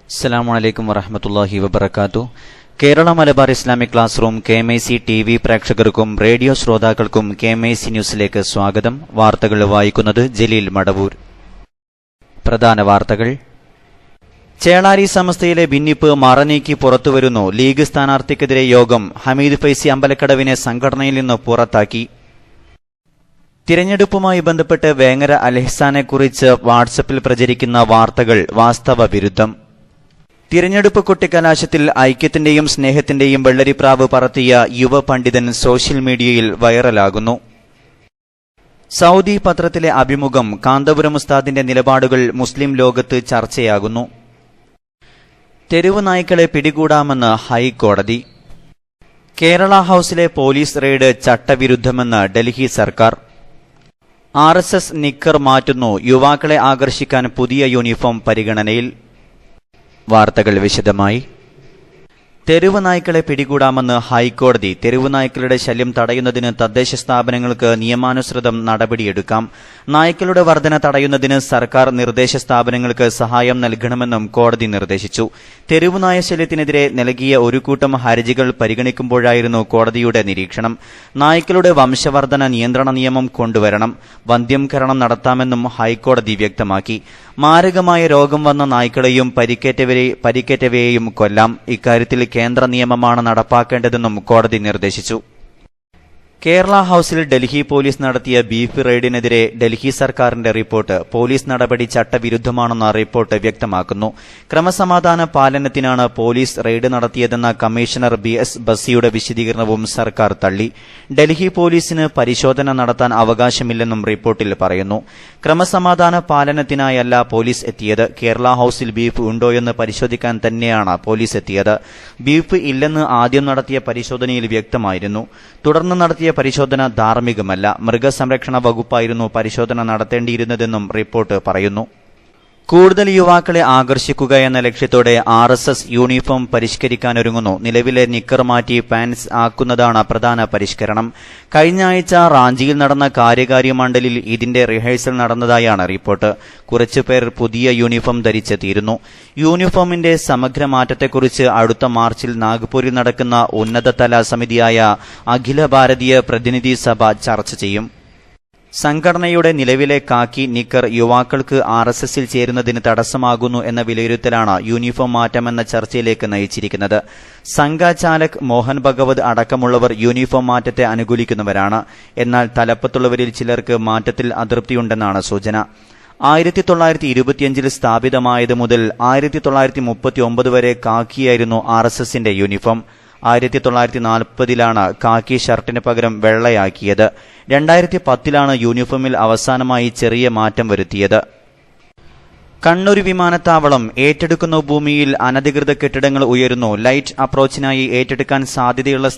അസ്സലാമു അലൈക്കും വറഹ്മത്തുള്ളാഹി വബറകാതുഹു. Kerala Malabar Islamic class room KMIC TV പ്രേക്ഷകർക്കും റേഡിയോ ശ്രോതാക്കൾക്കും KMIC ന്യൂസിലേക്ക് സ്വാഗതം. വാർത്തകൾ വായിക്കുന്നത് ജലീൽ മടവൂർ. പ്രധാന വാർത്തകൾ. ചേളാരി സമസ്തയിലെ ഭിന്നിപ്പ് മറനീക്കി പുറത്തുവരുന്നു. ലീഗ് സ്ഥാനാർത്ഥിക്കെതിരെ യോഗം. ഹമീദ് ഫൈസി അമ്പലക്കടവിനെ സംഘടനയിൽ നിന്ന് പുറത്താക്കി. തിരഞ്ഞെടുപ്പുമായി ബന്ധപ്പെട്ട് വേങ്ങര അൽഹിസാനെക്കുറിച്ച് വാട്സപ്പിൽ പ്രചരിക്കുന്ന വാർത്തകൾ വാസ്തവ വിരുദ്ധം. തിരഞ്ഞെടുപ്പ് കൊട്ടിക്കലാശത്തിൽ ഐക്യത്തിന്റെയും സ്നേഹത്തിന്റെയും വെള്ളരിപ്രാവ് പറത്തിയ യുവ പണ്ഡിതൻ സോഷ്യൽ മീഡിയയിൽ വൈറലാകുന്നു. സൗദി പത്രത്തിലെ അഭിമുഖം. കാന്തപുരം ഉസ്താദിന്റെ നിലപാടുകൾ മുസ്ലിം ലോകത്ത് ചർച്ചയാകുന്നു. തെരുവ് നായ്ക്കളെ പിടികൂടാമെന്ന് ഹൈക്കോടതി. കേരള ഹൌസിലെ പോലീസ് റെയ്ഡ് ചട്ടവിരുദ്ധമെന്ന് ഡൽഹി സർക്കാർ. RSS നിക്കർ മാറ്റുന്നു. യുവാക്കളെ ആകർഷിക്കാൻ പുതിയ യൂണിഫോം പരിഗണനയിൽ. വാർത്തകൾ വിശദമായി. തെരുവ് നായ്ക്കളെ പിടികൂടാമെന്ന് ഹൈക്കോടതി. തെരുവ് നായ്ക്കളുടെ ശല്യം തടയുന്നതിന് തദ്ദേശ സ്ഥാപനങ്ങൾക്ക് നിയമാനുസൃതം നടപടിയെടുക്കാം. നായ്ക്കളുടെ വർധന തടയുന്നതിന് സർക്കാർ നിർദ്ദേശ സ്ഥാപനങ്ങൾക്ക് സഹായം നൽകണമെന്നും കോടതി നിർദ്ദേശിച്ചു. തെരുവ് നായ ശല്യത്തിനെതിരെ നൽകിയ ഒരു കൂട്ടം ഹർജികൾ പരിഗണിക്കുമ്പോഴായിരുന്നു കോടതിയുടെ നിരീക്ഷണം. നായ്ക്കളുടെ വംശവർധന നിയന്ത്രണ നിയമം കൊണ്ടുവരണം. വന്ധ്യംകരണം നടത്താമെന്നും ഹൈക്കോടതി വ്യക്തമാക്കി. മാരകമായ രോഗം വന്ന നായ്ക്കളെയും പരിക്കേറ്റവയെയും കൊല്ലാം. ഇക്കാര്യത്തിൽ കേന്ദ്ര നിയമമാണ് നടപ്പാക്കേണ്ടതെന്നും കോടതി നിർദ്ദേശിച്ചു. കേരള ഹൌസിൽ ഡൽഹി പോലീസ് നടത്തിയ ബീഫ് റെയ്ഡിനെതിരെ ഡൽഹി സർക്കാരിന്റെ റിപ്പോർട്ട്. പോലീസ് നടപടി ചട്ടവിരുദ്ധമാണെന്ന റിപ്പോർട്ട് വ്യക്തമാക്കുന്നു. ക്രമസമാധാന പാലനത്തിനാണ് പോലീസ് റെയ്ഡ് നടത്തിയതെന്ന കമ്മീഷണർ BS ബസിയുടെ വിശദീകരണവും സർക്കാർ തള്ളി. ഡൽഹി പോലീസിന് പരിശോധന നടത്താൻ അവകാശമില്ലെന്നും റിപ്പോർട്ടിൽ പറയുന്നു. ക്രമസമാധാന പാലനത്തിനായല്ല പോലീസ് എത്തിയത്. കേരള ഹൌസിൽ ബീഫ് ഉണ്ടോയെന്ന് പരിശോധിക്കാൻ തന്നെയാണ് പോലീസ് എത്തിയത്. ബീഫ് ഇല്ലെന്ന് ആദ്യം നടത്തിയ പരിശോധനയിൽ വ്യക്തമായിരുന്നു. തുടർന്ന് നടത്തിയ പരിശോധന ധാർമ്മികമല്ല. മൃഗസംരക്ഷണ വകുപ്പായിരുന്നു പരിശോധന നടത്തേണ്ടിയിരുന്നതെന്നും റിപ്പോർട്ട് പറയുന്നു. കൂടുതൽ യുവാക്കളെ ആകർഷിക്കുക എന്ന ലക്ഷ്യത്തോടെ RSS യൂണിഫോം പരിഷ്കരിക്കാനൊരുങ്ങുന്നു. നിലവിലെ നിക്കർ മാറ്റി പാൻസ് ആക്കുന്നതാണ് പ്രധാന പരിഷ്കരണം. കഴിഞ്ഞ ആഴ്ച റാഞ്ചിയിൽ നടന്ന കാര്യകാരി മണ്ഡലിൽ ഇതിന്റെ റിഹേഴ്സൽ നടന്നതായാണ് റിപ്പോർട്ട്. കുറച്ചുപേർ പുതിയ യൂണിഫോം ധരിച്ചെത്തിയിരുന്നു. യൂണിഫോമിന്റെ സമഗ്ര മാറ്റത്തെക്കുറിച്ച് അടുത്ത മാർച്ചിൽ നാഗ്പൂരിൽ നടക്കുന്ന ഉന്നതതല സമിതിയായ അഖില ഭാരതീയ പ്രതിനിധി സഭ ചർച്ച ചെയ്യും. സംഘടനയുടെ നിലവിലെ കാക്കി നിക്കർ യുവാക്കൾക്ക് RSSൽ ചേരുന്നതിന് തടസ്സമാകുന്നു എന്ന വിലയിരുത്തലാണ് യൂണിഫോം മാറ്റമെന്ന ചർച്ചയിലേക്ക് നയിച്ചിരിക്കുന്നത്. സംഘചാലക് മോഹൻ ഭഗവത് അടക്കമുള്ളവർ യൂണിഫോം മാറ്റത്തെ അനുകൂലിക്കുന്നവരാണ്. എന്നാൽ തലപ്പത്തുള്ളവരിൽ ചിലർക്ക് മാറ്റത്തിൽ അതൃപ്തിയുണ്ടെന്നാണ് സൂചന. 1925 സ്ഥാപിതമായത് മുതൽ 1939 വരെ കാക്കിയായിരുന്നു RSSന്റെ യൂണിഫോം. 1940ലാണ് കാക്കി ഷർട്ടിന് പകരം വെള്ളയാക്കിയത്. 2010ലാണ് യൂണിഫോമിൽ അവസാനമായി ചെറിയ മാറ്റം വരുത്തിയത്. കണ്ണൂർ വിമാനത്താവളം ഏറ്റെടുക്കുന്ന ഭൂമിയിൽ അനധികൃത കെട്ടിടങ്ങൾ ഉയരുന്നു. ലൈറ്റ് അപ്രോച്ചിനായി ഏറ്റെടുക്കാൻ സാധ്യതയുള്ള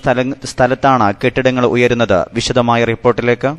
സ്ഥലത്താണ് കെട്ടിടങ്ങൾ ഉയരുന്നത്. വിശദമായ റിപ്പോർട്ടിലേക്ക്.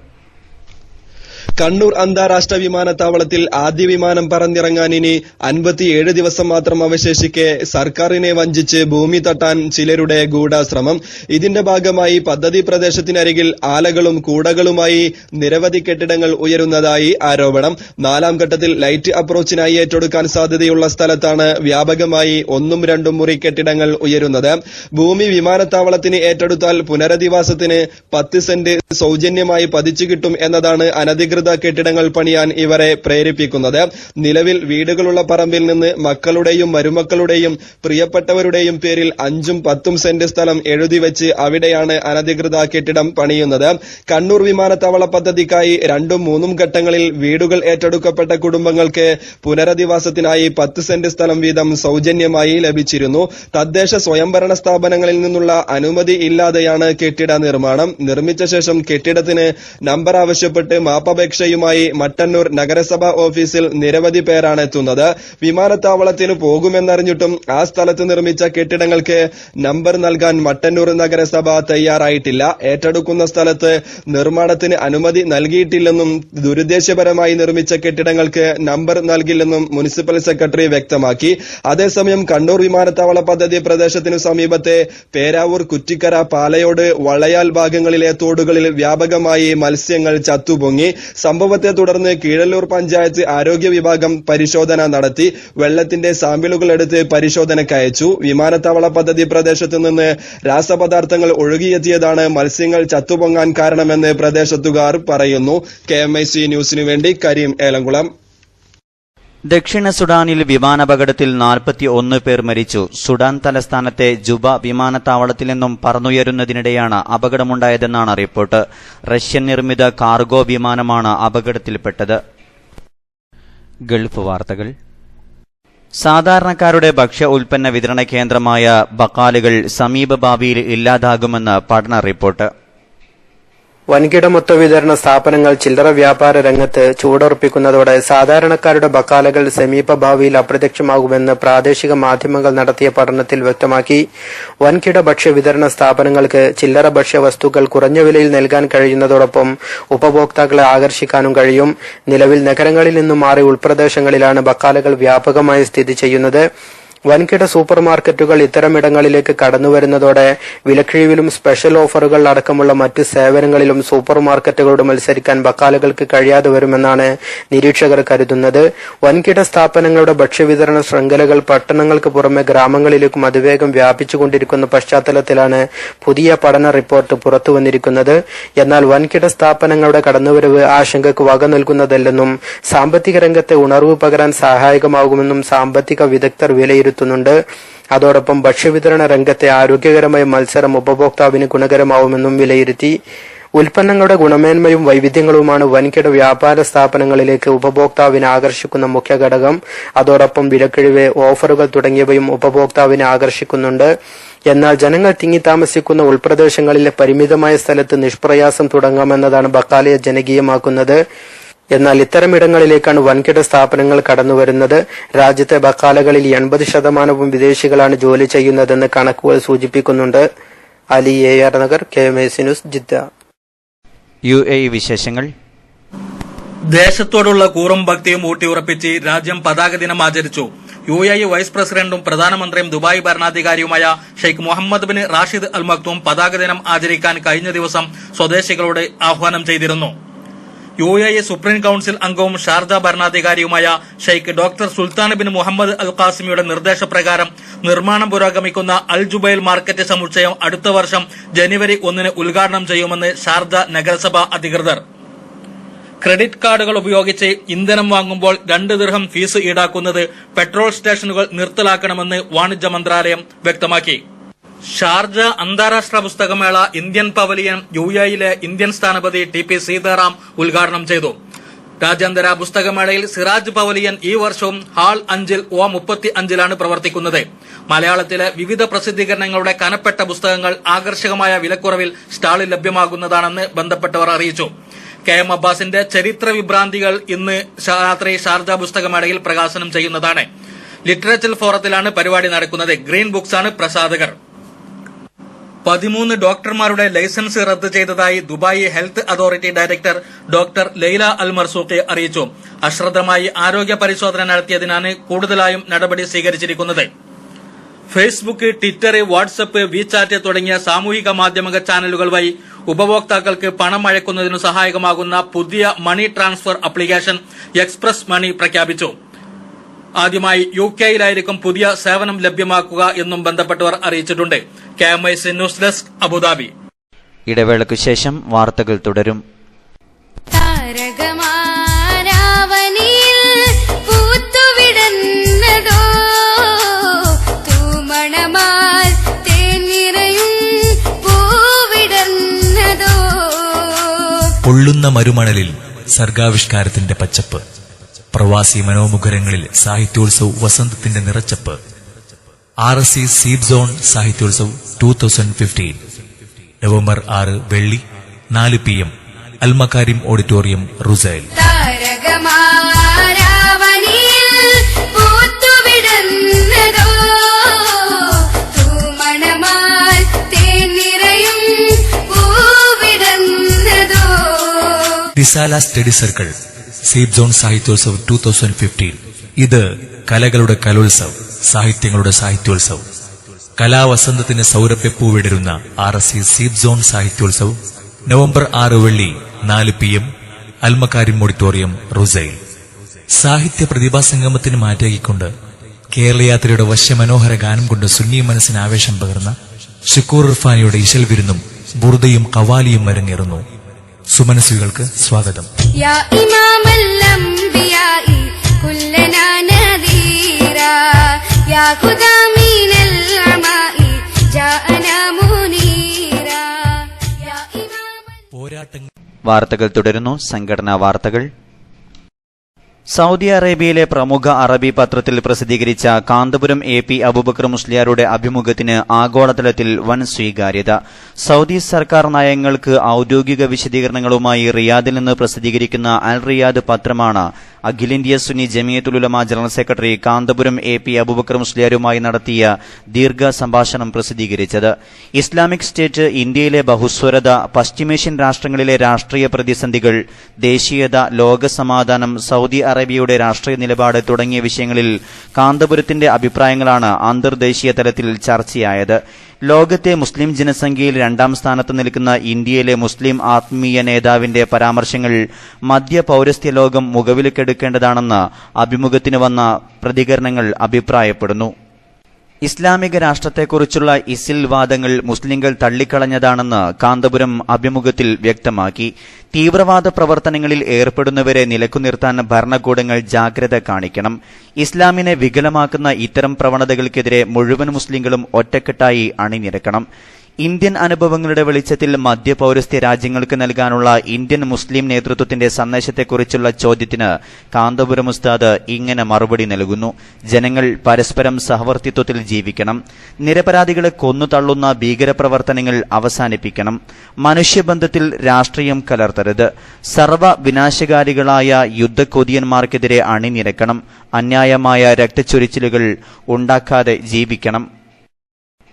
കണ്ണൂർ അന്താരാഷ്ട്ര വിമാനത്താവളത്തിൽ ആദ്യ വിമാനം പറന്നിറങ്ങാൻ ഇനി 57 ദിവസം മാത്രം അവശേഷിക്കെ സർക്കാരിനെ വഞ്ചിച്ച് ഭൂമി തട്ടാൻ ചിലരുടെ ഗൂഢാശ്രമം. ഇതിന്റെ ഭാഗമായി പദ്ധതി പ്രദേശത്തിനരികിൽ ആലകളും കൂടകളുമായി നിരവധി കെട്ടിടങ്ങൾ ഉയരുന്നതായി ആരോപണം. 4ാം ഘട്ടത്തിൽ ലൈറ്റ് അപ്രോച്ചിനായി ഏറ്റെടുക്കാൻ സാധ്യതയുള്ള സ്ഥലത്താണ് വ്യാപകമായി 1ഉം 2ഉം മുറി കെട്ടിടങ്ങൾ ഉയരുന്നത്. ഭൂമി വിമാനത്താവളത്തിന് ഏറ്റെടുത്താൽ പുനരധിവാസത്തിന് 10 സെന്റ് സൗജന്യമായി പതിച്ചു കിട്ടും എന്നതാണ് അനധികൃത കെട്ടിടങ്ങൾ പണിയാൻ ഇവരെ പ്രേരിപ്പിക്കുന്നത്. നിലവിൽ വീടുകളുള്ള പറമ്പിൽ നിന്ന് മക്കളുടെയും മരുമക്കളുടെയും പ്രിയപ്പെട്ടവരുടെയും പേരിൽ 5ഉം 10ഉം സെന്റ് സ്ഥലം എഴുതിവെച്ച് അവിടെയാണ് അനധികൃത കെട്ടിടം പണിയുന്നത്. കണ്ണൂർ വിമാനത്താവള പദ്ധതിക്കായി 2ഉം 3ഉം ഘട്ടങ്ങളിൽ വീടുകൾ ഏറ്റെടുക്കപ്പെട്ട കുടുംബങ്ങൾക്ക് പുനരധിവാസത്തിനായി 10 സെന്റ് സ്ഥലം വീതം സൗജന്യമായി ലഭിച്ചിരുന്നു. തദ്ദേശ സ്വയംഭരണ സ്ഥാപനങ്ങളിൽ നിന്നുള്ള അനുമതി ഇല്ലാതെയാണ് കെട്ടിട നിർമ്മാണം. നിർമ്മിച്ച ശേഷം കെട്ടിടത്തിന് നമ്പർ ആവശ്യപ്പെട്ട് മാപ്പപേക്ഷയുമായി മട്ടന്നൂർ നഗരസഭാ ഓഫീസിൽ നിരവധി പേരാണ് എത്തുന്നത്. വിമാനത്താവളത്തിന് പോകുമെന്നറിഞ്ഞിട്ടും ആ സ്ഥലത്ത് നിർമ്മിച്ച കെട്ടിടങ്ങൾക്ക് നമ്പർ നൽകാൻ മട്ടന്നൂർ നഗരസഭ തയ്യാറായിട്ടില്ല. ഏറ്റെടുക്കുന്ന സ്ഥലത്ത് നിർമ്മാണത്തിന് അനുമതി നൽകിയിട്ടില്ലെന്നും ദുരുദ്ദേശപരമായി നിർമ്മിച്ച കെട്ടിടങ്ങൾക്ക് നമ്പർ നൽകില്ലെന്നും മുനിസിപ്പൽ സെക്രട്ടറി വ്യക്തമാക്കി. അതേസമയം കണ്ണൂർ വിമാനത്താവള പദ്ധതി പ്രദേശത്തിനു സമീപത്തെ പേരാവൂർ, കുറ്റിക്കര, പാലയോട്, വളയാൽ ഭാഗങ്ങളിലെ തോടുകളിൽ വ്യാപകമായി മത്സ്യങ്ങൾ ചത്തുപൊങ്ങി. സംഭവത്തെ തുടർന്ന് കീഴല്ലൂർ പഞ്ചായത്ത് ആരോഗ്യ വിഭാഗം പരിശോധന നടത്തി. വെള്ളത്തിന്റെ സാമ്പിളുകൾ എടുത്ത് പരിശോധനയ്ക്ക് അയച്ചു. വിമാനത്താവള പദ്ധതി പ്രദേശത്ത് നിന്ന് രാസപദാർത്ഥങ്ങൾ ഒഴുകിയെത്തിയതാണ് മത്സ്യങ്ങൾ ചത്തുപൊങ്ങാൻ കാരണമെന്ന് പ്രദേശത്തുകാർ പറയുന്നു. KMIC ന്യൂസിനു വേണ്ടി കരീം ഏലംകുളം. ദക്ഷിണ സുഡാനിൽ വിമാനാപകടത്തിൽ 41 പേർ മരിച്ചു. സുഡാൻ തലസ്ഥാനത്തെ ജുബ വിമാനത്താവളത്തിൽ നിന്നും പറന്നുയരുന്നതിനിടെയാണ് അപകടമുണ്ടായതെന്നാണ് റിപ്പോർട്ട്. റഷ്യൻ നിർമ്മിത കാർഗോ വിമാനമാണ് അപകടത്തിൽപ്പെട്ടത്. ഗൾഫ് വാർത്തകൾ. സാധാരണക്കാരുടെ ഭക്ഷ്യ ഉൽപ്പന്ന വിതരണ കേന്ദ്രമായ ബക്കാലുകൾ സമീപ ഭാവിയിൽ ഇല്ലാതാകുമെന്ന് പഠന റിപ്പോർട്ട്. വൻകിട മൊത്തവിതരണ സ്ഥാപനങ്ങൾ ചില്ലറ വ്യാപാര രംഗത്ത് ചൂടുറപ്പിക്കുന്നതോടെ സാധാരണക്കാരുടെ ബക്കാലകൾ സമീപ ഭാവിയിൽ അപ്രത്യക്ഷമാകുമെന്ന് പ്രാദേശിക മാധ്യമങ്ങൾ നടത്തിയ പഠനത്തിൽ വ്യക്തമാക്കി. വൻകിട ഭക്ഷ്യ വിതരണ സ്ഥാപനങ്ങൾക്ക് ചില്ലറ ഭക്ഷ്യ വസ്തുക്കൾ കുറഞ്ഞ വിലയിൽ നൽകാൻ കഴിയുന്നതോടൊപ്പം ഉപഭോക്താക്കളെ ആകർഷിക്കാനും കഴിയും. നിലവിൽ നഗരങ്ങളിൽ നിന്നും മാറി ഉൾപ്രദേശങ്ങളിലാണ് ബക്കാലകൾ വ്യാപകമായി സ്ഥിതി ചെയ്യുന്നത്. വൻകിട സൂപ്പർ മാർക്കറ്റുകൾ ഇത്തരമിടങ്ങളിലേക്ക് കടന്നുവരുന്നതോടെ വിലക്കിഴിവിലും സ്പെഷ്യൽ ഓഫറുകൾ അടക്കമുള്ള മറ്റ് സേവനങ്ങളിലും സൂപ്പർ മാർക്കറ്റുകളോട് മത്സരിക്കാൻ ബക്കാലകൾക്ക് കഴിയാതെ വരുമെന്നാണ് നിരീക്ഷകർ കരുതുന്നത്. വൻകിട സ്ഥാപനങ്ങളുടെ ഭക്ഷ്യവിതരണ ശൃംഖലകൾ പട്ടണങ്ങൾക്ക് പുറമെ ഗ്രാമങ്ങളിലേക്കും അതിവേഗം വ്യാപിച്ചുകൊണ്ടിരിക്കുന്ന പശ്ചാത്തലത്തിലാണ് പുതിയ പഠന റിപ്പോർട്ട് പുറത്തുവന്നിരിക്കുന്നത്. എന്നാൽ വൻകിട സ്ഥാപനങ്ങളുടെ കടന്നുവരവ് ആശങ്കയ്ക്ക് വക നൽകുന്നതല്ലെന്നും സാമ്പത്തിക രംഗത്തെ ഉണർവ് പകരാൻ സഹായകമാകുമെന്നും സാമ്പത്തിക വിദഗ്ധർ വിലയിരുത്തുന്നു. അതോടൊപ്പം ഭക്ഷ്യവിതരണ രംഗത്തെ ആരോഗ്യകരമായ മത്സരം ഉപഭോക്താവിന് ഗുണകരമാവുമെന്നും വിലയിരുത്തി. ഉൽപ്പന്നങ്ങളുടെ ഗുണമേന്മയും വൈവിധ്യങ്ങളുമാണ് വൻകിട വ്യാപാര സ്ഥാപനങ്ങളിലേക്ക് ഉപഭോക്താവിനെ ആകർഷിക്കുന്ന മുഖ്യ ഘടകം. അതോടൊപ്പം വിലക്കിഴിവ്, ഓഫറുകൾ തുടങ്ങിയവയും ഉപഭോക്താവിനെ ആകർഷിക്കുന്നുണ്ട്. എന്നാൽ ജനങ്ങൾ തിങ്ങി താമസിക്കുന്ന ഉൾപ്രദേശങ്ങളിലെ പരിമിതമായ സ്ഥലത്ത് നിഷ്പ്രയാസം തുടങ്ങാമെന്നതാണ് ബക്കാലയെ ജനകീയമാക്കുന്നത്. എന്നാൽ ഇത്തരമിടങ്ങളിലേക്കാണ് വൻകിട സ്ഥാപനങ്ങൾ കടന്നുവരുന്നത്. രാജ്യത്തെ ബക്കാലകളിൽ 80% വിദേശികളാണ് ജോലി ചെയ്യുന്നതെന്ന് കണക്കുകൾ സൂചിപ്പിക്കുന്നുണ്ട്. Ali AR Nagar, KMIC news, Jeddah. UAE വിശേഷങ്ങൾ. ദേശത്തോടുള്ള കൂറും ഭക്തിയും ഊട്ടിയുറപ്പിച്ച് രാജ്യം പതാക ദിനം ആചരിച്ചു. UAE വൈസ് പ്രസിഡന്റും പ്രധാനമന്ത്രിയും ദുബായ് ഭരണാധികാരിയുമായ Sheikh Mohammed bin Rashid Al Maktoum പതാക ദിനം ആചരിക്കാൻ കഴിഞ്ഞ ദിവസം സ്വദേശികളോട് ആഹ്വാനം ചെയ്തിരുന്നു. UAE സുപ്രീം കൌൺസിൽ അംഗവും ഷാർജ ഭരണാധികാരിയുമായ Sheikh doctor Sultan bin Muhammad Al ഖാസിമിയുടെ നിർദ്ദേശപ്രകാരം നിർമ്മാണം പുരോഗമിക്കുന്ന അൽ ജുബൈൽ മാർക്കറ്റ് സമുച്ചയം അടുത്ത വർഷം ജനുവരി 1 ഉദ്ഘാടനം ചെയ്യുമെന്ന് ഷാർജ നഗരസഭ അധികൃതർ. ക്രെഡിറ്റ് കാർഡുകൾ ഉപയോഗിച്ച് ഇന്ധനം വാങ്ങുമ്പോൾ 2 ദിർഹം ഫീസ് ഈടാക്കുന്നത് പെട്രോൾ സ്റ്റേഷനുകൾ നിർത്തലാക്കണമെന്ന് വാണിജ്യ മന്ത്രാലയം വ്യക്തമാക്കി. ഷാർജ അന്താരാഷ്ട്ര പുസ്തകമേള ഇന്ത്യൻ പവലിയൻ UAEയിലെ ഇന്ത്യൻ സ്ഥാനപതി TP സീതാറാം ഉദ്ഘാടനം ചെയ്തു. രാജ്യാന്തര പുസ്തകമേളയിൽ സിറാജ് പവലിയൻ ഈ വർഷവും ഹാൾ 5 O35 പ്രവർത്തിക്കുന്നത്. മലയാളത്തിലെ വിവിധ പ്രസിദ്ധീകരണങ്ങളുടെ കനപ്പെട്ട പുസ്തകങ്ങൾ ആകർഷകമായ വിലക്കുറവിൽ സ്റ്റാളിൽ ലഭ്യമാകുന്നതാണെന്ന് ബന്ധപ്പെട്ടവർ അറിയിച്ചു. KM അബ്ബാസിന്റെ ചരിത്ര വിഭ്രാന്തികൾ ഇന്ന് രാത്രി ഷാർജ പുസ്തകമേളയിൽ പ്രകാശനം ചെയ്യുന്നതാണ്. ലിറ്ററേച്ചർ ഫോറത്തിലാണ് പരിപാടി നടക്കുന്നത്. ഗ്രീൻ ബുക്സാണ് പ്രസാധകർ. 13 ഡോക്ടർമാരുടെ ലൈസൻസ് റദ്ദ് ചെയ്തതായി Dubai Health Authority director doctor Laila Al Marzooqi അറിയിച്ചു. അശ്രദ്ധമായി ആരോഗ്യ പരിശോധന നടത്തിയതിനാണ് കൂടുതലായും നടപടി സ്വീകരിച്ചിരിക്കുന്നത്. ഫേസ്ബുക്ക്, ട്വിറ്റർ, വാട്സ്ആപ്പ്, വിചാറ്റ് തുടങ്ങിയ സാമൂഹിക മാധ്യമ ചാനലുകൾ വഴി ഉപഭോക്താക്കൾക്ക് പണം അയക്കുന്നതിനു സഹായകമാകുന്ന പുതിയ money transfer application express money പ്രഖ്യാപിച്ചു. ആദ്യമായി UKയിലായിരിക്കും പുതിയ സേവനം ലഭ്യമാക്കുക എന്നും ബന്ധപ്പെട്ടവർ അറിയിച്ചിട്ടുണ്ട്. KMIC news desk, Abu Dhabi. ഇടവേളയ്ക്കു ശേഷം വാർത്തകൾ തുടരും. പൊള്ളുന്ന മരുമണലിൽ സർഗാവിഷ്കാരത്തിന്റെ പച്ചപ്പ്, പ്രവാസി മനോമുഖരങ്ങളിൽ സാഹിത്യോത്സവ് വസന്തത്തിന്റെ നിറച്ചപ്പ്. RSC Seeb zone Sahityotsav 2015 November 6 വെള്ളി 4 PM Al Makarim auditorium, Rusail. Risala study circle Seeb zone Sahityotsav 2015. ഇത് കലകളുടെ കലോത്സവ്, സാഹിത്യങ്ങളുടെ സാഹിത്യോത്സവ്. കലാവസന്തത്തിന് സൗരഭ്യപ്പൂവിടരുന്ന RSC Seeb zone Sahityotsav November 6 വെള്ളി 4 PM അൽമക്കാരിം ഓഡിറ്റോറിയം, റുസൈൽ. സാഹിത്യ പ്രതിഭാ സംഗമത്തിന് മാറ്റാക്കിക്കൊണ്ട് കേരളയാത്രയുടെ വശ്യമനോഹര ഗാനം കൊണ്ട് സുന്നി മനസ്സിന് ആവേശം പകർന്ന ഷുക്കൂർ ഇർഫാനിയുടെ ഇശൽ വിരുന്നും ബുർദയും ഖവാലിയും അരങ്ങേറുന്നു. സുമനസുകൾക്ക് സ്വാഗതം. യാ ഇമാമൽ അംബിയാഇ കുല്ലനാ നദീറാ യാ ഖുദാ മിനൽ അമായി ജാഅനാ മുനീറാ യാ ഇമാമൽ. വാർത്തകൾ തുടരുന്നു. സംഘടനാ വാർത്തകൾ. സൗദി അറേബ്യയിലെ പ്രമുഖ അറബി പത്രത്തിൽ പ്രസിദ്ധീകരിച്ച കാന്തപുരം AP അബൂബക്കർ മുസ്ലിയാരുടെ അഭിമുഖത്തിന് ആഗോളതലത്തിൽ വൻ സ്വീകാര്യത. സൗദി സർക്കാർ നയങ്ങൾക്ക് ഔദ്യോഗിക വിശദീകരണങ്ങളുമായി റിയാദിൽ നിന്ന് പ്രസിദ്ധീകരിക്കുന്ന അൽ റിയാദ് പത്രമാണ് അഖിലേന്ത്യാ Sunni Jamiyyathul Ulama general secretary Kanthapuram AP Aboobacker മുസ്ലിയാരുമായി നടത്തിയ ദീർഘ സംഭാഷണം പ്രസിദ്ധീകരിച്ചത്. ഇസ്ലാമിക് സ്റ്റേറ്റ്, ഇന്ത്യയിലെ ബഹുസ്വരത, പശ്ചിമേഷ്യൻ രാഷ്ട്രങ്ങളിലെ രാഷ്ട്രീയ പ്രതിസന്ധികൾ, ദേശീയത, ലോകസമാധാനം, സൗദി അറേബ്യയുടെ രാഷ്ട്രീയ നിലപാട് തുടങ്ങിയ വിഷയങ്ങളിൽ കാന്തപുരത്തിന്റെ അഭിപ്രായങ്ങളാണ് അന്തർദേശീയ തലത്തിൽ ചർച്ചയായത്. ലോകത്തെ മുസ്ലിം ജനസംഖ്യയിൽ 2ാം സ്ഥാനത്ത് നിൽക്കുന്ന ഇന്ത്യയിലെ മുസ്ലിം ആത്മീയ നേതാവിന്റെ പരാമർശങ്ങൾ മധ്യ പൌരസ്ത്യ ലോകം മുഖവിലക്കെടുക്കേണ്ടതാണെന്ന് അഭിമുഖത്തിന് വന്ന പ്രതികരണങ്ങൾ അഭിപ്രായപ്പെടുന്നു. ഇസ്ലാമിക രാഷ്ട്രത്തെക്കുറിച്ചുള്ള ഇസിൽ വാദങ്ങൾ മുസ്ലിങ്ങൾ തള്ളിക്കളഞ്ഞതാണെന്ന് കാന്തപുരം അഭിമുഖത്തിൽ വ്യക്തമാക്കി. തീവ്രവാദ പ്രവർത്തനങ്ങളിൽ ഏർപ്പെടുന്നവരെ നിലക്കുനിർത്താൻ ഭരണകൂടങ്ങൾ ജാഗ്രത കാണിക്കണം. ഇസ്ലാമിനെ വികലമാക്കുന്ന ഇത്തരം പ്രവണതകൾക്കെതിരെ മുഴുവൻ മുസ്ലിങ്ങളും ഒറ്റക്കെട്ടായി അണിനിരക്കണം. ഇന്ത്യൻ അനുഭവങ്ങളുടെ വെളിച്ചത്തിൽ മധ്യപൌരസ്ത്യ രാജ്യങ്ങൾക്ക് നൽകാനുള്ള ഇന്ത്യൻ മുസ്ലിം നേതൃത്വത്തിന്റെ സന്ദേശത്തെക്കുറിച്ചുള്ള ചോദ്യത്തിന് കാന്തപുരം ഉസ്താദ് ഇങ്ങനെ മറുപടി നൽകുന്നു. ജനങ്ങൾ പരസ്പരം സഹവർത്തിത്വത്തിൽ ജീവിക്കണം. നിരപരാധികളെ കൊന്നുതള്ളുന്ന ഭീകരപ്രവർത്തനങ്ങൾ അവസാനിപ്പിക്കണം. മനുഷ്യബന്ധത്തിൽ രാഷ്ട്രീയം കലർത്തരുത്. സർവ്വ വിനാശകാരികളായ യുദ്ധക്കൊതിയന്മാർക്കെതിരെ അണിനിരക്കണം. അന്യായമായ രക്തച്ചൊരിച്ചിലുകൾ ഉണ്ടാക്കാതെ ജീവിക്കണം.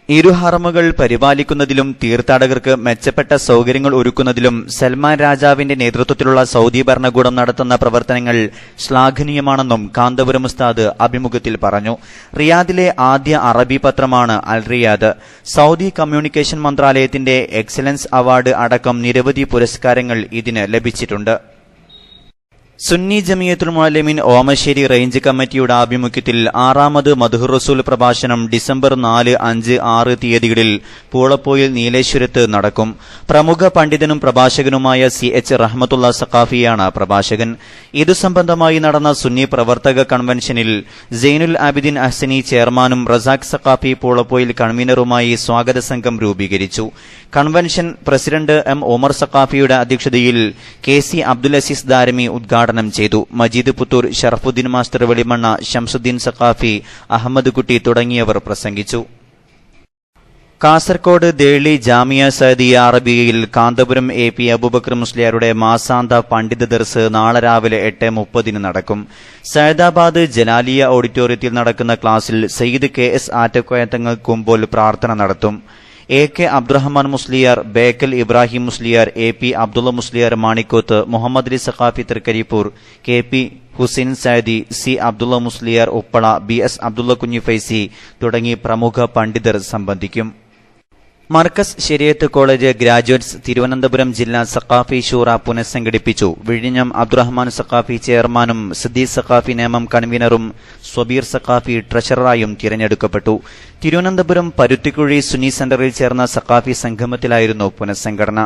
ഇരുഹറമുകൾ പരിപാലിക്കുന്നതിലും തീർത്ഥാടകർക്ക് മെച്ചപ്പെട്ട സൌകര്യങ്ങൾ ഒരുക്കുന്നതിലും സൽമാൻ രാജാവിന്റെ നേതൃത്വത്തിലുള്ള സൌദി ഭരണകൂടം നടത്തുന്ന പ്രവർത്തനങ്ങൾ ശ്ലാഘനീയമാണെന്നും കാന്തപുരം ഉസ്താദ് അഭിമുഖത്തിൽ പറഞ്ഞു. റിയാദിലെ ആദ്യ അറബി പത്രമാണ് അൽ റിയാദ്. സൌദി കമ്മ്യൂണിക്കേഷൻ മന്ത്രാലയത്തിന്റെ എക്സലൻസ് അവാർഡ് അടക്കം നിരവധി പുരസ്കാരങ്ങൾ ഇതിന് ലഭിച്ചിട്ടുണ്ട്. സുന്നി ജമിയത്തുൽ മുഅല്ലിമീൻ ഓമശ്ശേരി റേഞ്ച് കമ്മിറ്റിയുടെ ആഭിമുഖ്യത്തിൽ 6ാമത് മദ്ഹുർ റസൂൽ പ്രഭാഷണം ഡിസംബർ 4, 5, 6 തീയതികളിൽ പൂളപ്പോയിൽ നീലേശ്വരത്ത് നടക്കും. പ്രമുഖ പണ്ഡിതനും പ്രഭാഷകനുമായ CH റഹ്മത്തുള്ള സഖാഫിയാണ് പ്രഭാഷകൻ. ഇതു സംബന്ധമായി നടന്ന സുന്നി പ്രവർത്തക കൺവെൻഷനിൽ സൈനുൽ ആബിദീൻ അഹ്സനി ചെയർമാനും റസാഖ് സഖാഫി പൂളപ്പോയിൽ കൺവീനറുമായി സ്വാഗത സംഘം രൂപീകരിച്ചു. Convention president M. ഉമർ സഖാഫിയുടെ അധ്യക്ഷതയിൽ KC അബ്ദുൽ അസീസ് ദാരമി ഉദ്ഘാടനം ചെയ്തു. മജീദ് പുത്തൂർ, ഷറഫുദ്ദീൻ മാസ്റ്റർ വെളിമണ്ണ, ഷംസുദ്ദീൻ സഖാഫി, അഹമ്മദ് കുട്ടി തുടങ്ങിയവർ പ്രസംഗിച്ചു. കാസർകോട് ദേളി ജാമിയ സഅദിയ അറബിയയിൽ കാന്തപുരം AP അബൂബക്കർ മുസ്ലിയാരുടെ മാസാന്ത പണ്ഡിത ദർസ് നാളെ രാവിലെ 8:30 നടക്കും. സയദാബാദ് ജലാലിയ ഓഡിറ്റോറിയത്തിൽ നടക്കുന്ന ക്ലാസിൽ സയ്യിദ് KS ആറ്റക്കോയ തങ്ങൾ കുമ്പോൾ പ്രാർത്ഥന നടത്തും. AK Abdurahman Musliyar, Bekal Ibrahim Musliyar, AP Abdulla Musliyar Manikkoth, Muhammad Ali Saqafi Trikaripur, KP Hussain Saidi, C Abdulla Musliyar Uppala, BS Abdulla കുഞ്ഞി ഫൈസി തുടങ്ങി പ്രമുഖ പണ്ഡിതർ സംബന്ധിക്കും. മർക്കസ് ശരിയത്ത് കോളേജ് ഗ്രാജുവേറ്റ്സ് തിരുവനന്തപുരം ജില്ലാ സഖാഫി ഷൂറ പുനഃസംഘടിപ്പിച്ചു. വിഴിഞ്ഞം അബ്ദുറഹ്മാൻ സഖാഫി ചെയർമാനും സിദ്ദീഖ് സഖാഫി നേമം കൺവീനറും സ്വബീർ സഖാഫി ട്രഷററായും തിരഞ്ഞെടുക്കപ്പെട്ടു. തിരുവനന്തപുരം പരുത്തിക്കുഴി സുന്നി സെന്ററിൽ ചേർന്ന സഖാഫി സംഗമത്തിലായിരുന്നു പുനഃസംഘടന.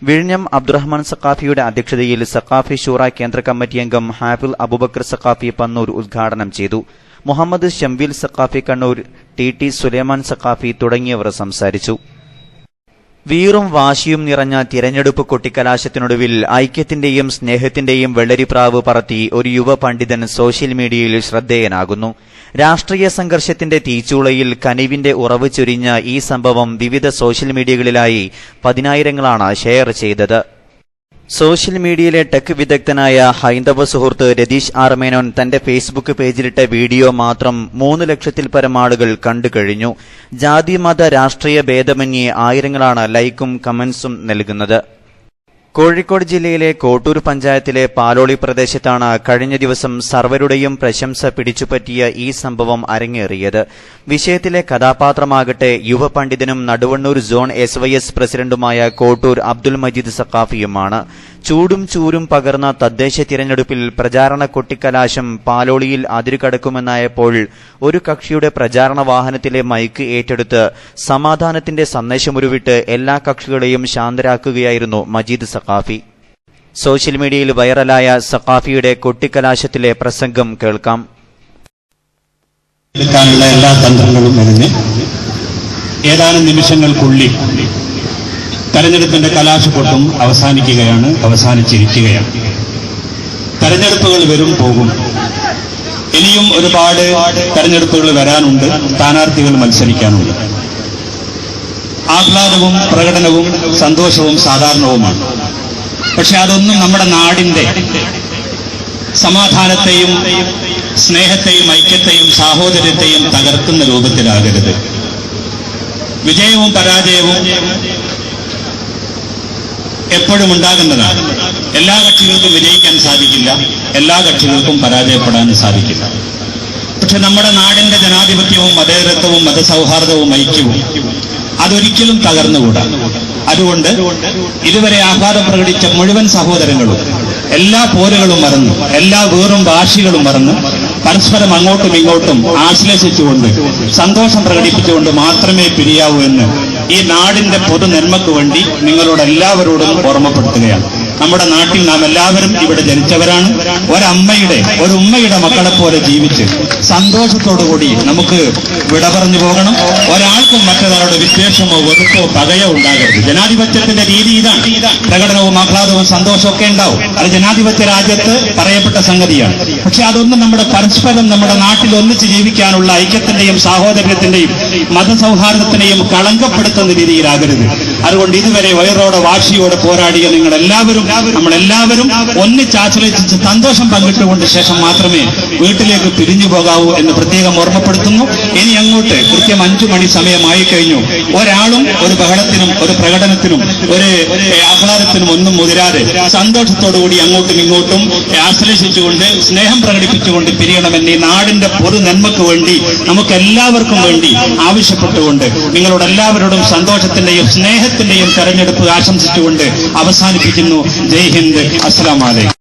വിഴിഞ്ഞം അബ്ദുറഹ്മാൻ സഖാഫിയുടെ അധ്യക്ഷതയിൽ സഖാഫി ഷൂറ കേന്ദ്ര കമ്മിറ്റി അംഗം ഹാഫിൽ അബൂബക്കർ സഖാഫി പന്നൂർ ഉദ്ഘാടനം ചെയ്തു. മുഹമ്മദ് ഷംവീൽ സഖാഫി കണ്ണൂർ, TT സുലൈമാൻ സഖാഫി തുടങ്ങിയവർ സംസാരിച്ചു. വീറും വാശിയും നിറഞ്ഞ തിരഞ്ഞെടുപ്പ് കൊട്ടിക്കലാശത്തിനൊടുവിൽ ഐക്യത്തിന്റെയും സ്നേഹത്തിന്റെയും വെള്ളരിപ്രാവ് പറത്തി ഒരു യുവ പണ്ഡിതൻ സോഷ്യൽ മീഡിയയിൽ ശ്രദ്ധേയനാകുന്നു. രാഷ്ട്രീയ സംഘർഷത്തിന്റെ തീച്ചൂളയിൽ കനിവിന്റെ ഉറവ് ചൊരിഞ്ഞ ഈ സംഭവം വിവിധ സോഷ്യൽ മീഡിയകളിലായി 10,000ങ്ങളാണ് ഷെയർ ചെയ്തത്. സോഷ്യൽ മീഡിയയിലെ ടെക് വിദഗ്ധനായ ഹൈന്ദവ സുഹൃത്ത് രതീഷ് ആർ മേനോൻ തന്റെ ഫേസ്ബുക്ക് പേജിലിട്ട വീഡിയോ മാത്രം 3 ലക്ഷത്തിൽ പരം ആളുകൾ കണ്ടുകഴിഞ്ഞു. ജാതി മത രാഷ്ട്രീയ ഭേദമന്യേ ആയിരങ്ങളാണ് ലൈക്കും കമന്റ്സും നൽകുന്നത്. കോഴിക്കോട് ജില്ലയിലെ കോട്ടൂർ പഞ്ചായത്തിലെ പാലോളി പ്രദേശത്താണ് കഴിഞ്ഞ ദിവസം സർവരുടെയും പ്രശംസ പിടിച്ചുപറ്റിയ ഈ സംഭവം അരങ്ങേറിയത്. വിഷയത്തിലെ കഥാപാത്രമാകട്ടെ യുവ പണ്ഡിതനും നടുവണ്ണൂർ സോൺ SYS പ്രസിഡന്റുമായ കോട്ടൂർ അബ്ദുൽ മജീദ് സഖാഫിയുമാണ്. ചൂടും ചൂരും പകർന്ന തദ്ദേശ തിരഞ്ഞെടുപ്പിൽ പ്രചാരണ കൊട്ടിക്കലാശം പാലോളിയിൽ അതിരുകടക്കുമെന്നായപ്പോൾ ഒരു കക്ഷിയുടെ പ്രചാരണ വാഹനത്തിലെ മൈക്ക് ഏറ്റെടുത്ത് സമാധാനത്തിന്റെ സന്ദേശമുരുവിട്ട് എല്ലാ കക്ഷികളെയും ശാന്തരാക്കുകയായിരുന്നു മജീദ് സഖാഫി. സോഷ്യൽ മീഡിയയിൽ വൈറലായ സഖാഫിയുടെ കൊട്ടിക്കലാശത്തിലെ പ്രസംഗം കേൾക്കാം. എല്ലാ തന്ത്രങ്ങളും മെനഞ്ഞ് ഏതാനും നിമിഷങ്ങൾക്കുള്ളിൽ തെരഞ്ഞെടുപ്പിന്റെ കലാശക്കൊട്ടും അവസാനിച്ചിരിക്കുകയാണ്. തെരഞ്ഞെടുപ്പുകൾ വരും പോകും. ഇനിയും ഒരുപാട് തെരഞ്ഞെടുപ്പുകൾ വരാനുണ്ട്. സ്ഥാനാർത്ഥികൾ മത്സരിക്കാനുണ്ട്. ആഹ്ലാദവും പ്രകടനവും സന്തോഷവും സാധാരണവുമാണ്. പക്ഷെ അതൊന്നും നമ്മുടെ നാടിന്റെ സമാധാനത്തെയും സ്നേഹത്തെയും ഐക്യത്തെയും സാഹോദര്യത്തെയും തകർക്കുന്ന രൂപത്തിലാകരുത്. വിജയവും പരാജയവും എപ്പോഴും ഉണ്ടാകുന്നതാണ്. എല്ലാ കക്ഷികൾക്കും വിജയിക്കാൻ സാധിക്കില്ല, എല്ലാ കക്ഷികൾക്കും പരാജയപ്പെടാൻ സാധിക്കില്ല. പക്ഷെ നമ്മുടെ നാടിന്റെ ജനാധിപത്യവും മതേതരത്വവും മതസൗഹാർദ്ദവും ഐക്യവും അതൊരിക്കലും തകർന്നുകൂടാ. അതുകൊണ്ട് ഇതുവരെ ആഹ്ലാദം പ്രകടിച്ച മുഴുവൻ സഹോദരങ്ങളും എല്ലാ പോരുകളും മറന്ന്, എല്ലാ വേറും വാശികളും മറന്ന് പരസ്പരം അങ്ങോട്ടും ഇങ്ങോട്ടും ആശ്ലേഷിച്ചുകൊണ്ട് സന്തോഷം പ്രകടിപ്പിച്ചുകൊണ്ട് മാത്രമേ പിരിയാവൂ എന്ന് ഈ നാടിന്റെ പൊതുനന്മയ്ക്ക് വേണ്ടി നിങ്ങളോട് എല്ലാവരോടും ഓർമ്മപ്പെടുത്തുകയാണ്. നമ്മുടെ നാട്ടിൽ നാം എല്ലാവരും ഇവിടെ ജനിച്ചവരാണ്. ഒരു ഉമ്മയുടെ മക്കളെ പോലെ ജീവിച്ച് സന്തോഷത്തോടുകൂടി നമുക്ക് വിട പറഞ്ഞു പോകണം. ഒരാൾക്കും മറ്റൊരാളുടെ വിദ്വേഷമോ വെറുപ്പോ പകയോ ഉണ്ടാകരുത്. ജനാധിപത്യത്തിന്റെ രീതി ഇതാണ്. പ്രകടനവും ആഹ്ലാദവും സന്തോഷവും ഒക്കെ ഉണ്ടാവും. അത് ജനാധിപത്യ രാജ്യത്ത് പറയപ്പെട്ട സംഗതിയാണ്. പക്ഷെ അതൊന്നും പരസ്പരം നമ്മുടെ നാട്ടിൽ ഒന്നിച്ച് ജീവിക്കാനുള്ള ഐക്യത്തിന്റെയും സാഹോദര്യത്തിന്റെയും മതസൗഹാർദ്ദത്തിനെയും കളങ്കപ്പെടുത്തുന്ന രീതിയിലാകരുത്. അതുകൊണ്ട് ഇതുവരെ വയറോടെ വാശിയോടെ പോരാടിയ നമ്മളെല്ലാവരും ഒന്നിച്ചാശ്രയിച്ച് സന്തോഷം പങ്കിട്ടുകൊണ്ട് ശേഷം മാത്രമേ വീട്ടിലേക്ക് പിരിഞ്ഞു പോകാവൂ എന്ന് പ്രത്യേകം ഓർമ്മപ്പെടുത്തുന്നു. ഇനി അങ്ങോട്ട് കൃത്യം 5 മണി സമയമായി കഴിഞ്ഞു. ഒരാളും ഒരു ബഹളത്തിനും ഒരു പ്രകടനത്തിനും ഒരു ആഹ്ലാദത്തിനും ഒന്നും മുതിരാതെ സന്തോഷത്തോടുകൂടി അങ്ങോട്ടും ഇങ്ങോട്ടും ആശ്ലേഷിച്ചുകൊണ്ട് സ്നേഹം പ്രകടിപ്പിച്ചുകൊണ്ട് പിരിയണമെന്ന് ഈ നാടിന്റെ പൊതു നന്മയ്ക്ക് വേണ്ടി നമുക്ക് എല്ലാവർക്കും വേണ്ടി ആവശ്യപ്പെട്ടുകൊണ്ട് നിങ്ങളോട് എല്ലാവരോടും സന്തോഷത്തിന്റെയും സ്നേഹത്തിന്റെയും തെരഞ്ഞെടുപ്പ് ആശംസിച്ചുകൊണ്ട് അവസാനിപ്പിക്കുന്നു. ജയ് ഹിന്ദ്. അസ്സലാമു അലൈക്കും.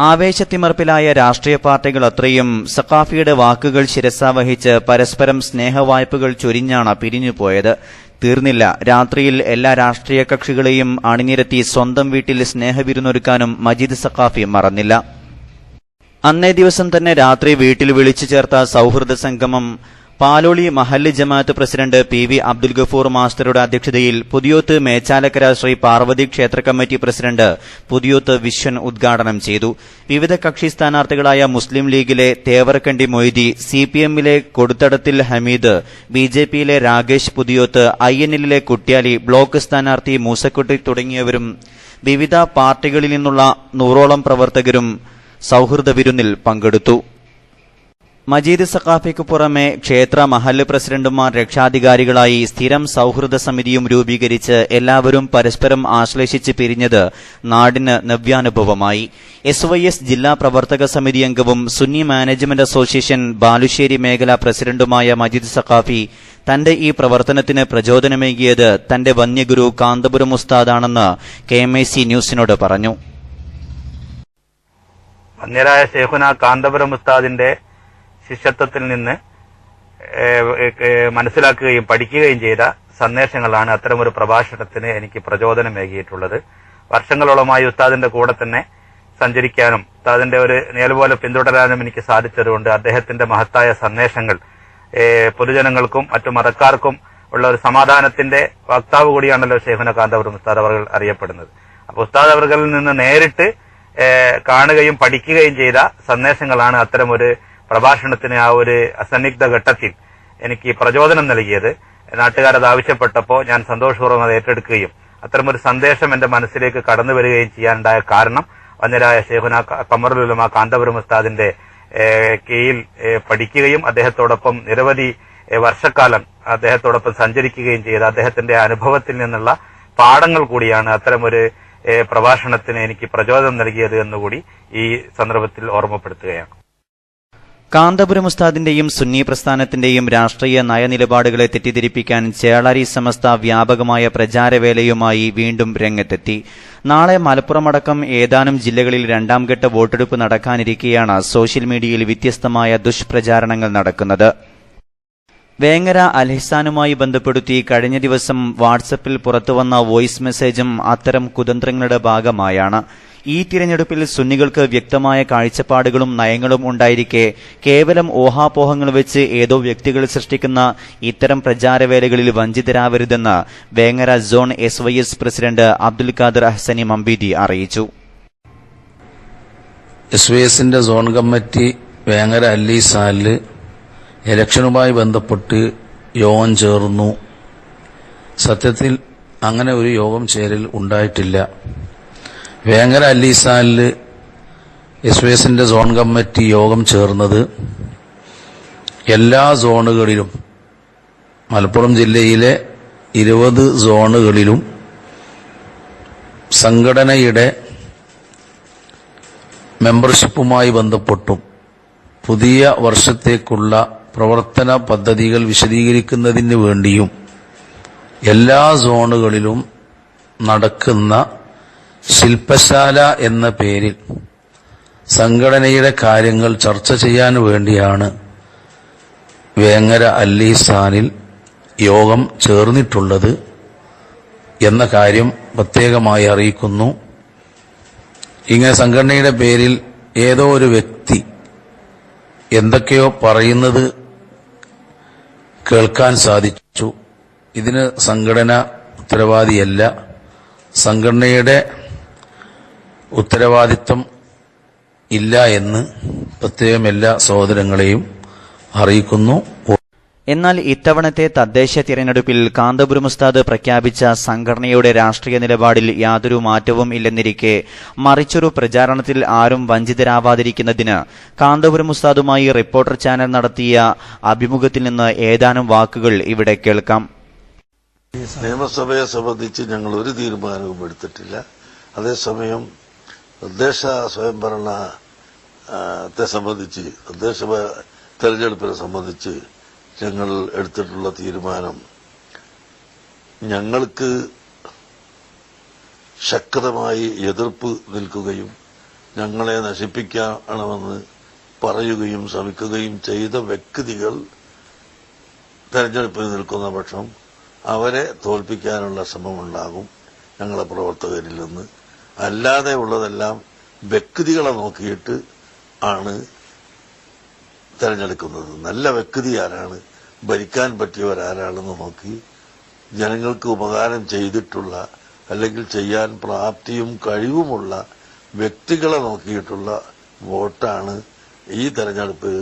ആവേശത്തിമർപ്പിലായ രാഷ്ട്രീയ പാർട്ടികൾ അത്രയും സഖാഫിയുടെ വാക്കുകൾ ശിരസാവഹിച്ച് പരസ്പരം സ്നേഹവായ്പകൾ ചൊരിഞ്ഞാണ് പിരിഞ്ഞുപോയത്. തീർന്നില്ല. രാത്രിയിൽ എല്ലാ രാഷ്ട്രീയ കക്ഷികളെയും അണിനിരത്തി സ്വന്തം വീട്ടിൽ സ്നേഹവിരുന്നൊരുക്കാനും മജീദ് സഖാഫി മറന്നില്ല. അന്നേ ദിവസം തന്നെ രാത്രി വീട്ടിൽ വിളിച്ചു ചേർത്ത സൗഹൃദ സംഗമം പാലോളി മഹല്ല് ജമാഅത്ത് പ്രസിഡന്റ് PV അബ്ദുൽ ഗഫൂർ മാസ്റ്ററുടെ അധ്യക്ഷതയിൽ പുതിയോത്ത് മേച്ചാലക്കര ശ്രീ പാർവതി ക്ഷേത്ര കമ്മിറ്റി പ്രസിഡന്റ് പുതിയോത്ത് വിശ്വൻ ഉദ്ഘാടനം ചെയ്തു. വിവിധ കക്ഷി സ്ഥാനാർത്ഥികളായ മുസ്ലിം ലീഗിലെ തേവർക്കണ്ടി മൊയ്തി, CPM-ലെ കൊടുത്തടത്തിൽ ഹമീദ്, BJP-യിലെ രാകേഷ് പുതിയോത്ത്, INL-ലെ കുട്യാലി, ബ്ലോക്ക് സ്ഥാനാർത്ഥി മൂസക്കുട്ടി തുടങ്ങിയവരും വിവിധ പാർട്ടികളിൽ നിന്നുള്ള 100ഓളം പ്രവർത്തകരും സൗഹൃദ വിരുന്നിൽ പങ്കെടുത്തു. മജീദ് സഖാഫിക്ക് പുറമെ ക്ഷേത്ര മഹല്ല് പ്രസിഡന്റുമാർ രക്ഷാധികാരികളായി സ്ഥിരം സൗഹൃദ സമിതിയും രൂപീകരിച്ച് എല്ലാവരും പരസ്പരം ആശ്ലേഷിച്ച് പിരിഞ്ഞത് നാടിന് നവ്യാനുഭവമായി. SYS ജില്ലാ പ്രവർത്തക സമിതി അംഗവും സുന്നി മാനേജ്മെന്റ് അസോസിയേഷൻ ബാലുശ്ശേരി മേഖലാ പ്രസിഡന്റുമായ മജീദ് സഖാഫി തന്റെ ഈ പ്രവർത്തനത്തിന് പ്രചോദനമേകിയത് തന്റെ വന്യഗുരു കാന്തപുരം ഉസ്താദാണെന്ന് KMIC ന്യൂസിനോട് പറഞ്ഞു. വന്യരായ ശൈഖുന കാന്തപുരം ഉസ്താദിന്റെ ശിഷ്യത്വത്തിൽ നിന്ന് മനസ്സിലാക്കുകയും പഠിക്കുകയും ചെയ്ത സന്ദേശങ്ങളാണ് അത്തരമൊരു പ്രഭാഷണത്തിന് എനിക്ക് പ്രചോദനമേകിയിട്ടുള്ളത്. വർഷങ്ങളോളമായി ഉസ്താദിന്റെ കൂടെ തന്നെ സഞ്ചരിക്കാനും ഉസ്താദിന്റെ ഒരു നിഴൽ പോലെ പിന്തുടരാനും എനിക്ക് സാധിച്ചതുകൊണ്ട് അദ്ദേഹത്തിന്റെ മഹത്തായ സന്ദേശങ്ങൾ പൊതുജനങ്ങൾക്കും മറ്റു മതക്കാർക്കും ഉള്ള ഒരു സമാധാനത്തിന്റെ വക്താവ് കൂടിയാണല്ലോ ശൈഖുന കാന്തപുരം ഉസ്താദ് അവർ അറിയപ്പെടുന്നത്. അപ്പൊ ഉസ്താദ് അവർകളിൽ നിന്ന് നേരിട്ട് കാണുകയും പഠിക്കുകയും ചെയ്ത സന്ദേശങ്ങളാണ് അത്തരമൊരു പ്രഭാഷണത്തിന് ആ ഒരു അസന്നിഗ്ധ ഘട്ടത്തിൽ എനിക്ക് പ്രചോദനം നൽകിയത്. നാട്ടുകാരത് ആവശ്യപ്പെട്ടപ്പോൾ ഞാൻ സന്തോഷപൂർവ്വം അത് ഏറ്റെടുക്കുകയും അത്തരമൊരു സന്ദേശം എന്റെ മനസ്സിലേക്ക് കടന്നു വരികയും ചെയ്യാനുണ്ടായ കാരണം വന്യരായ ശൈഖുന ഖമറുൽ ഉലമ കാന്തപുരം ഉസ്താദിന്റെ കീഴിൽ പഠിക്കുകയും അദ്ദേഹത്തോടൊപ്പം നിരവധി വർഷക്കാലം അദ്ദേഹത്തോടൊപ്പം സഞ്ചരിക്കുകയും ചെയ്ത അദ്ദേഹത്തിന്റെ അനുഭവത്തിൽ നിന്നുള്ള പാഠങ്ങൾ കൂടിയാണ് അത്തരമൊരു പ്രഭാഷണത്തിന് എനിക്ക് പ്രചോദനം നൽകിയത് എന്നുകൂടി ഈ സന്ദർഭത്തിൽ ഓർമ്മപ്പെടുത്തുകയാണ്. കാന്തപുരം ഉസ്താദിന്റെയും സുന്നി പ്രസ്ഥാനത്തിന്റെയും രാഷ്ട്രീയ നയനിലപാടുകളെ തെറ്റിദ്ധരിപ്പിക്കാൻ ചേളാരി സമസ്ത വ്യാപകമായ പ്രചാരവേലയുമായി വീണ്ടും രംഗത്തെത്തി. നാളെ മലപ്പുറമടക്കം ഏതാനും ജില്ലകളിൽ രണ്ടാംഘട്ട വോട്ടെടുപ്പ് നടക്കാനിരിക്കെയാണ് സോഷ്യൽ മീഡിയയിൽ വ്യത്യസ്തമായ ദുഷ്പ്രചാരണങ്ങൾ നടക്കുന്നത്. വേങ്ങര അൽഹിസാനുമായി ബന്ധപ്പെടുത്തി കഴിഞ്ഞ ദിവസം വാട്സപ്പിൽ പുറത്തുവന്ന വോയിസ് മെസ്സേജും അത്തരം കുതന്ത്രങ്ങളുടെ ഭാഗമായാണ്. ഈ തിരഞ്ഞെടുപ്പിൽ സുന്നികൾക്ക് വ്യക്തമായ കാഴ്ചപ്പാടുകളും നയങ്ങളും ഉണ്ടായിരിക്കെ കേവലം ഊഹാപോഹങ്ങൾ വെച്ച് ഏതോ വ്യക്തികൾ സൃഷ്ടിക്കുന്ന ഇത്തരം പ്രചാരവേലകളിൽ വഞ്ചിതരാവരുതെന്ന് Vengara zone SYS president Abdul Khader Ahsani Mambeedi അറിയിച്ചു. SYSന്റെ സോൺ കമ്മിറ്റി വേങ്ങര അല്ലിസാലില് ഇലക്ഷനുമായി ബന്ധപ്പെട്ട് യോഗം ചേർന്നു. സത്യത്തിൽ അങ്ങനെ ഒരു യോഗം ചേരൽ ഉണ്ടായിട്ടില്ല. വേങ്ങര അല്ലിസാലില് SYSന്റെ സോൺ കമ്മിറ്റി യോഗം ചേർന്നത് എല്ലാ സോണുകളിലും മലപ്പുറം ജില്ലയിലെ 20 സോണുകളിലും സംഘടനയുടെ മെമ്പർഷിപ്പുമായി ബന്ധപ്പെട്ടും പുതിയ വർഷത്തേക്കുള്ള പ്രവർത്തന പദ്ധതികൾ വിശദീകരിക്കുന്നതിന് വേണ്ടിയും എല്ലാ സോണുകളിലും നടക്കുന്ന ശില്പശാല എന്ന പേരിൽ സംഘടനയുടെ കാര്യങ്ങൾ ചർച്ച ചെയ്യാൻ വേണ്ടിയാണ് വേങ്ങര അല്ലിസാനിൽ യോഗം ചേർന്നിട്ടുള്ളത് എന്ന കാര്യം പ്രത്യേകമായി അറിയിക്കുന്നു. ഇങ്ങനെ സംഘടനയുടെ പേരിൽ ഏതോ ഒരു വ്യക്തി എന്തൊക്കെയോ പറയുന്നത് കേൾക്കാൻ സാധിച്ചു. ഇതിന് സംഘടന ഉത്തരവാദിയല്ല. സംഘടനയുടെ ഉത്തരവാദിത്വം ഇല്ല എന്ന് പ്രത്യേകം എല്ലാ സഹോദരങ്ങളെയും അറിയിക്കുന്നു. എന്നാൽ ഇത്തവണത്തെ തദ്ദേശ തിരഞ്ഞെടുപ്പിൽ കാന്തപുരം ഉസ്താദ് പ്രഖ്യാപിച്ച സംഘടനയുടെ രാഷ്ട്രീയ നിലപാടിൽ യാതൊരു മാറ്റവും ഇല്ലെന്നിരിക്കെ മറിച്ചൊരു പ്രചാരണത്തിൽ ആരും വഞ്ചിതരാവാതിരിക്കുന്നതിന് കാന്തപുരം ഉസ്താദുമായി റിപ്പോർട്ടർ ചാനൽ നടത്തിയ അഭിമുഖത്തിൽ നിന്ന് ഏതാനും വാക്കുകൾ ഇവിടെ കേൾക്കാം. നിയമസഭയെ സംബന്ധിച്ച് ഞങ്ങൾ ഒരു തീരുമാനവും എടുത്തിട്ടില്ല. അതേസമയം തദ്ദേശ സ്വയംഭരണത്തെ സംബന്ധിച്ച് തദ്ദേശ തെരഞ്ഞെടുപ്പിനെ സംബന്ധിച്ച് ഞങ്ങൾ എടുത്തിട്ടുള്ള തീരുമാനം ഞങ്ങൾക്ക് ശക്തമായി എതിർപ്പ് നിൽക്കുകയും ഞങ്ങളെ നശിപ്പിക്കണമെന്ന് പറയുകയും ശ്രമിക്കുകയും ചെയ്ത വ്യക്തികൾ തെരഞ്ഞെടുപ്പിൽ നിൽക്കുന്ന പക്ഷം അവരെ തോൽപ്പിക്കാനുള്ള ശ്രമമുണ്ടാകും ഞങ്ങളെ പ്രവർത്തകരിൽ നിന്ന്. അല്ലാതെ ഉള്ളതെല്ലാം വ്യക്തികളെ നോക്കിയിട്ട് ആണ് തെരഞ്ഞെടുക്കുന്നത്. നല്ല വ്യക്തി ആരാണ്, ഭരിക്കാൻ പറ്റിയവരാരാണെന്ന് നോക്കി ജനങ്ങൾക്ക് ഉപകാരം ചെയ്തിട്ടുള്ള അല്ലെങ്കിൽ ചെയ്യാൻ പ്രാപ്തിയും കഴിവുമുള്ള വ്യക്തികളെ നോക്കിയിട്ടുള്ള വോട്ടാണ് ഈ തെരഞ്ഞെടുപ്പ്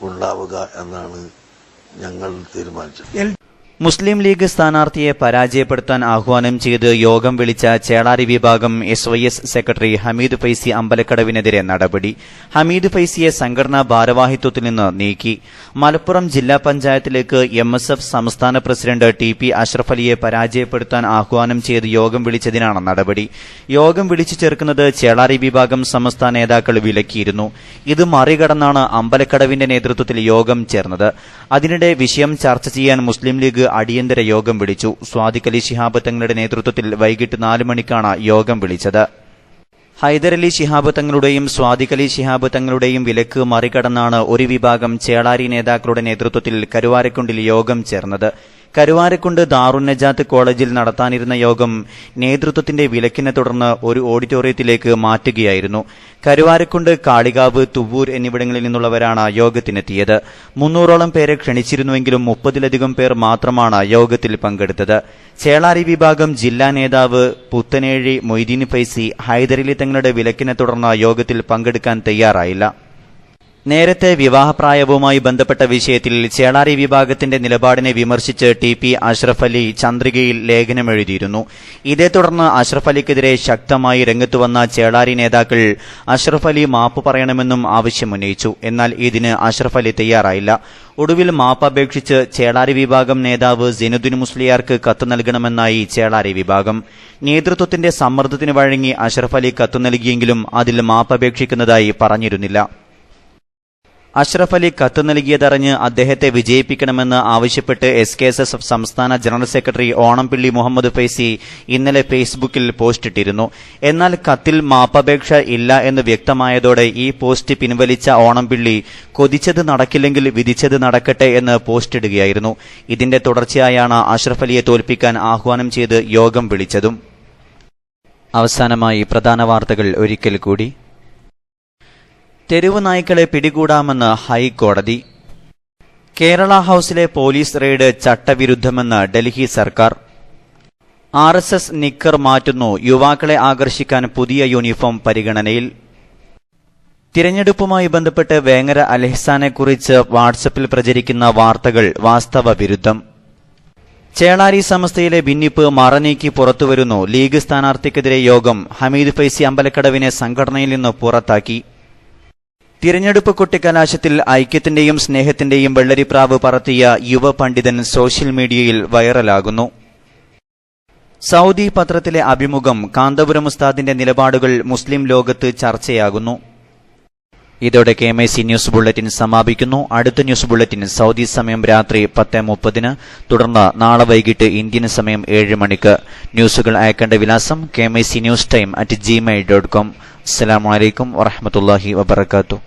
ഉണ്ടാവുക എന്നാണ് ഞങ്ങൾ തീരുമാനിച്ചത്. മുസ്ലിം ലീഗ് സ്ഥാനാർത്ഥിയെ പരാജയപ്പെടുത്താൻ ആഹ്വാനം ചെയ്ത് യോഗം വിളിച്ച ചേളാരി വിഭാഗം SYS സെക്രട്ടറി ഹമീദ് ഫൈസി അമ്പലക്കടവിനെതിരെ നടപടി. ഹമീദ് ഫൈസിയെ സംഘടനാ ഭാരവാഹിത്വത്തിൽ നിന്ന് നീക്കി. മലപ്പുറം ജില്ലാ പഞ്ചായത്തിലേക്ക് MSF സംസ്ഥാന പ്രസിഡന്റ് TP അഷ്റഫ് അലിയെ പരാജയപ്പെടുത്താൻ ആഹ്വാനം ചെയ്ത് യോഗം വിളിച്ചതിനാണ് നടപടി. യോഗം വിളിച്ചു ചേർക്കുന്നത് ചേളാരി വിഭാഗം സമസ്ത നേതാക്കൾ വിലക്കിയിരുന്നു. ഇത് മറികടന്നാണ് അമ്പലക്കടവിന്റെ നേതൃത്വത്തിൽ യോഗം ചേർന്നത്. അതിനിടെ വിഷയം ചർച്ച ചെയ്യാൻ മുസ്ലിം ലീഗ് അടിയന്തര യോഗം വിളിച്ചു. സ്വാദിഖ് അലി ശിഹാബ് തങ്ങളുടെ നേതൃത്വത്തിൽ വൈകിട്ട് 4 മണിക്കാണ് യോഗം വിളിച്ചത്. ഹൈദരലി ശിഹാബ് തങ്ങളുടെയും സ്വാദിഖ് അലി ശിഹാബ് തങ്ങളുടെയും വിലക്ക് മറികടന്നാണ് ഒരു വിഭാഗം ചേളാരി നേതാക്കളുടെ നേതൃത്വത്തിൽ കരുവാരക്കുണ്ടിൽ യോഗം ചേർന്നത്. കരുവാരക്കുണ്ട് ദാറുന്നജാത്ത് കോളേജിൽ നടത്താനിരുന്ന യോഗം നേതൃത്വത്തിന്റെ വിലക്കിനെ തുടർന്ന് ഒരു ഓഡിറ്റോറിയത്തിലേക്ക് മാറ്റുകയായിരുന്നു. കരുവാരക്കുണ്ട്, കാളികാവ്, തുവ്വൂർ എന്നിവിടങ്ങളിൽ നിന്നുള്ളവരാണ് യോഗത്തിനെത്തിയത്. 300ഓളം പേരെ ക്ഷണിച്ചിരുന്നുവെങ്കിലും 30ലധികം പേർ മാത്രമാണ് യോഗത്തിൽ പങ്കെടുത്തത്. ചേളാരി വിഭാഗം ജില്ലാ നേതാവ് പുത്തനേഴി മൊയ്തീൻ ഫൈസി ഹൈദരലി തങ്ങളുടെ വിലക്കിനെ തുടർന്ന് യോഗത്തിൽ പങ്കെടുക്കാൻ തയ്യാറായില്ല. നേരത്തെ വിവാഹപ്രായവുമായി ബന്ധപ്പെട്ട വിഷയത്തിൽ ചേളാരി വിഭാഗത്തിന്റെ നിലപാടിനെ വിമർശിച്ച് TP അഷ്റഫ് അലി ചന്ദ്രികയിൽ ലേഖനമെഴുതിയിരുന്നു. ഇതേ തുടർന്ന് അഷ്റഫ് അലിക്കെതിരെ ശക്തമായി രംഗത്തുവന്ന ചേളാരി നേതാക്കൾ അഷ്റഫ് അലി മാപ്പ് പറയണമെന്നും ആവശ്യമുന്നയിച്ചു. എന്നാൽ ഇതിന് അഷ്റഫ് അലി തയ്യാറായില്ല. ഒടുവിൽ മാപ്പപേക്ഷിച്ച് ചേളാരി വിഭാഗം നേതാവ് സൈനുദ്ദീൻ മുസ്ലിയാർക്ക് കത്ത് നൽകണമെന്നായി ചേളാരി വിഭാഗം. നേതൃത്വത്തിന്റെ സമ്മർദ്ദത്തിന് വഴങ്ങി അഷ്റഫ് അലി കത്ത് നൽകിയെങ്കിലും അതിൽ മാപ്പപേക്ഷിക്കുന്നതായി പറഞ്ഞിരുന്നില്ല. അഷ്റഫ് അലി കത്ത് നൽകിയതറിഞ്ഞ് അദ്ദേഹത്തെ വിജയിപ്പിക്കണമെന്ന് ആവശ്യപ്പെട്ട് SKSS സംസ്ഥാന ജനറൽ സെക്രട്ടറി ഓണംപിള്ളി മുഹമ്മദ് ഫൈസി ഇന്നലെ ഫേസ്ബുക്കിൽ പോസ്റ്റിട്ടിരുന്നു. എന്നാൽ കത്തിൽ മാപ്പപേക്ഷ ഇല്ല എന്ന് വ്യക്തമായതോടെ ഈ പോസ്റ്റ് പിൻവലിച്ച ഓണംപിള്ളി കൊതിച്ചത് നടക്കില്ലെങ്കിൽ വിധിച്ചത് നടക്കട്ടെ എന്ന് പോസ്റ്റിടുകയായിരുന്നു. ഇതിന്റെ തുടർച്ചയായാണ് അഷ്റഫ് അലിയെ തോൽപ്പിക്കാൻ ആഹ്വാനം ചെയ്ത് യോഗം വിളിച്ചതും. അവസാനമായി പ്രധാന വാർത്തകൾ ഒരിക്കൽ കൂടി. തെരുവ് നായ്ക്കളെ പിടികൂടാമെന്ന് ഹൈക്കോടതി. കേരള ഹൌസിലെ പോലീസ് റെയ്ഡ് ചട്ടവിരുദ്ധമെന്ന് ഡൽഹി സർക്കാർ. RSS നിക്കർ മാറ്റുന്നു, യുവാക്കളെ ആകർഷിക്കാൻ പുതിയ യൂണിഫോം പരിഗണനയിൽ. തിരഞ്ഞെടുപ്പുമായി ബന്ധപ്പെട്ട് വേങ്ങര അൽഹിസാനെക്കുറിച്ച് വാട്സപ്പിൽ പ്രചരിക്കുന്ന വാർത്തകൾ വാസ്തവ വിരുദ്ധം. ചേളാരി സമസ്തയിലെ ഭിന്നിപ്പ് മറനീക്കി പുറത്തുവരുന്നു. ലീഗ് സ്ഥാനാർത്ഥിക്കെതിരെ യോഗം. ഹമീദ് ഫൈസി അമ്പലക്കടവിനെ സംഘടനയിൽ നിന്ന് പുറത്താക്കി. തിരഞ്ഞെടുപ്പ് കൊട്ടിക്കലാശത്തിൽ ഐക്യത്തിന്റെയും സ്നേഹത്തിന്റെയും വെള്ളരിപ്രാവ് പറത്തിയ യുവ പണ്ഡിതൻ സോഷ്യൽ മീഡിയയിൽ വൈറലാകുന്നു. സൗദി പത്രത്തിലെ അഭിമുഖം. കാന്തപുരം ഉസ്താദിന്റെ നിലപാടുകൾ മുസ്ലിം ലോകത്ത് ചർച്ചയാകുന്നു. ഇതോടെ KMIC ന്യൂസ് ബുള്ളറ്റിൻ സമാപിക്കുന്നു. അടുത്ത ന്യൂസ് ബുള്ളറ്റിൻ സൗദി സമയം രാത്രി 10:30, തുടർന്ന് നാളെ വൈകിട്ട് ഇന്ത്യൻ സമയം 7 മണിക്ക്. ന്യൂസുകൾ അയക്കേണ്ട വിലാസം KMIC News Time @gmail.com. അസ്സലാമു അലൈക്കും വറഹ്മത്തുള്ളാഹി വബറകാതുഹു.